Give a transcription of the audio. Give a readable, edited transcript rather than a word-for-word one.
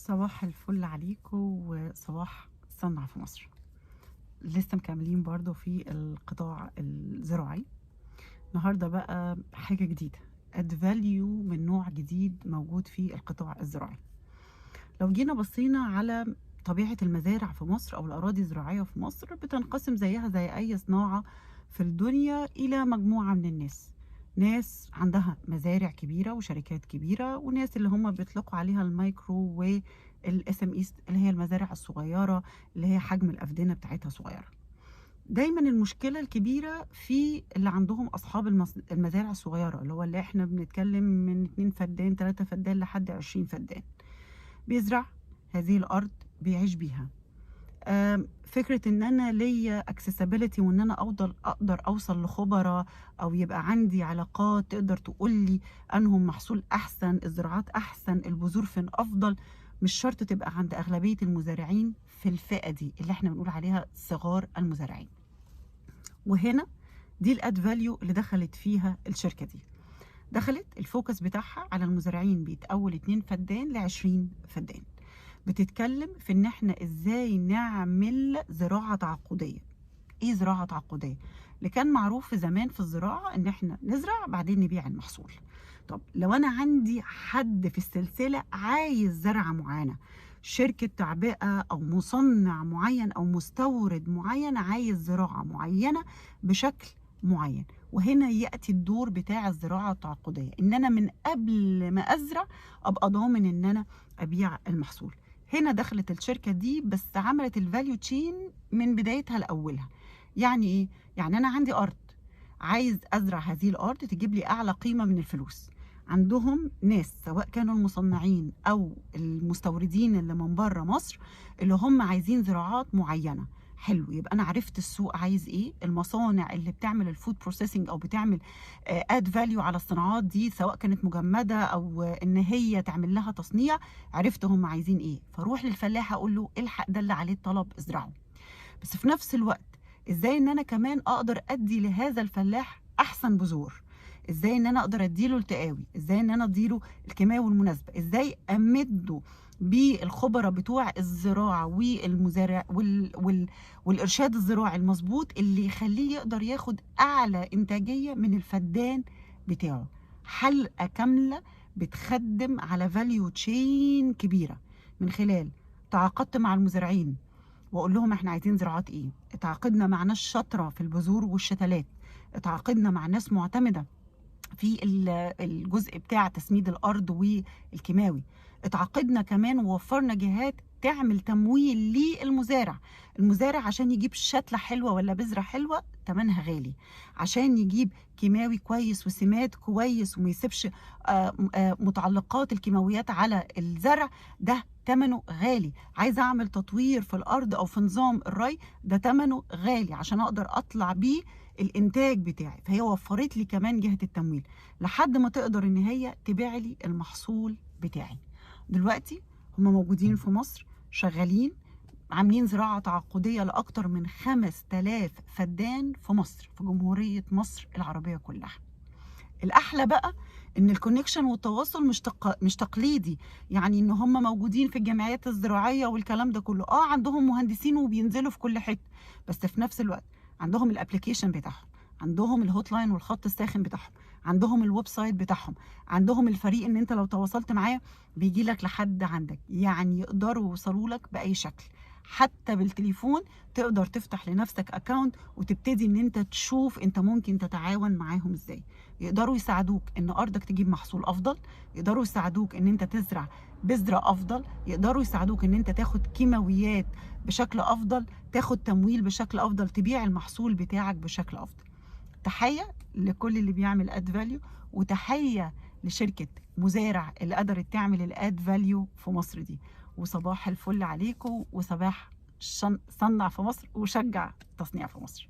صباح الفل عليكم وصباح صنع في مصر. لسه مكملين برضو في القطاع الزراعي. النهارده بقى حاجة جديدة، اد فاليو من نوع جديد موجود في القطاع الزراعي. لو جينا بصينا على طبيعة المزارع في مصر أو الأراضي الزراعية في مصر، بتنقسم زيها زي أي صناعة في الدنيا إلى مجموعة من الناس. ناس عندها مزارع كبيرة وشركات كبيرة، وناس اللي هم بيطلقوا عليها المايكرو والاس ام ايس اللي هي المزارع الصغيرة، اللي هي حجم الأفدنة بتاعتها صغيرة. دايما المشكلة الكبيرة في اللي عندهم أصحاب المزارع الصغيرة، اللي هو اللي احنا بنتكلم من 2 فدان 3 فدان لحد 20 فدان. بيزرع هذه الأرض، بيعيش بيها. فكرة إن أنا ليا accessibility وإن أنا أقدر أوصل لخبراء، أو يبقى عندي علاقات تقدر تقول لي أنهم محصول أحسن، الزراعات أحسن، البذور فين أفضل. مش شرط تبقى عند أغلبية المزارعين في الفئة دي اللي احنا بنقول عليها صغار المزارعين. وهنا دي الاد فاليو اللي دخلت فيها الشركة دي. دخلت الفوكس بتاعها على المزارعين بيتأول 2 فدان ل 20 فدان. بتتكلم في ان احنا ازاي نعمل زراعة تعاقدية. ايه زراعة تعاقدية؟ اللي كان معروف في زمان في الزراعة ان احنا نزرع بعدين نبيع المحصول. طب لو انا عندي حد في السلسلة عايز زرعة معينة، شركة تعبئة او مصنع معين او مستورد معين عايز زراعة معينة بشكل معين، وهنا يأتي الدور بتاع الزراعة التعاقدية، ان انا من قبل ما ازرع ابقى ضامن ان انا ابيع المحصول. هنا دخلت الشركة دي بس عملت الفاليو تشين من بدايتها لأولها. يعني ايه؟ يعني انا عندي ارض، عايز ازرع هذه الارض تجيب لي اعلى قيمة من الفلوس. عندهم ناس سواء كانوا المصنعين او المستوردين اللي من بره مصر اللي هم عايزين زراعات معينة. حلو، يبقى انا عرفت السوق عايز ايه، المصانع اللي بتعمل الفود بروسيسنج او بتعمل اد فاليو على الصناعات دي سواء كانت مجمده او ان هي تعمل لها تصنيع. عرفت هم عايزين ايه، فاروح للفلاح اقول له الحق ده اللي عليه الطلب ازرعه. بس في نفس الوقت ازاي ان انا كمان اقدر ادي لهذا الفلاح احسن بذور، ازاي ان انا اقدر اديله التقاوي، ازاي ان انا اديله الكيماوي المناسبه، ازاي امده بالخبراء بتوع الزراعه والمزارع والارشاد الزراعي المظبوط اللي يخليه يقدر ياخد اعلى انتاجيه من الفدان بتاعه. حلقه كامله بتخدم على فاليو تشين كبيره من خلال تعاقدت مع المزارعين واقول لهم احنا عايزين زراعات ايه، اتعاقدنا مع ناس شاطره في البذور والشتلات، اتعاقدنا مع ناس معتمده في الجزء بتاع تسميد الارض والكيماوي، اتعاقدنا كمان ووفرنا جهات تعمل تمويل للمزارع. المزارع عشان يجيب شتله حلوه ولا بذره حلوه تمنها غالي، عشان يجيب كيماوي كويس وسماد كويس وما يسيبش متعلقات الكيماويات على الزرع ده تمنه غالي. عايزه اعمل تطوير في الارض او في نظام الري ده تمنه غالي عشان اقدر اطلع بيه الانتاج بتاعي. فهي وفرت لي كمان جهة التمويل لحد ما تقدر ان هي تبيع لي المحصول بتاعي. دلوقتي هم موجودين في مصر شغالين، عاملين زراعة تعاقدية لأكتر من 5000 فدان في مصر، في جمهورية مصر العربية كلها. الأحلى بقى ان الكونكشن والتواصل مش تقليدي، يعني ان هم موجودين في الجمعيات الزراعيه والكلام ده كله. عندهم مهندسين وبينزلوا في كل حته، بس في نفس الوقت عندهم الابلكيشن بتاعهم، عندهم الهوت لاين والخط الساخن بتاعهم، عندهم الويب سايت بتاعهم، عندهم الفريق ان انت لو تواصلت معاه بيجي لك لحد عندك، يعني يقدروا يوصلوا لك باي شكل. حتى بالتليفون تقدر تفتح لنفسك اكاونت وتبتدي ان انت تشوف انت ممكن تتعاون معاهم ازاي. يقدروا يساعدوك ان ارضك تجيب محصول افضل، يقدروا يساعدوك ان انت تزرع بذرة افضل، يقدروا يساعدوك ان انت تاخد كيماويات بشكل افضل، تاخد تمويل بشكل افضل، تبيع المحصول بتاعك بشكل افضل. تحية لكل اللي بيعمل اد فاليو، وتحية لشركة مزارع اللي قدرت تعمل الاد فاليو في مصر دي. وصباح الفل عليكم، وصباح صنع في مصر وشجع تصنيع في مصر.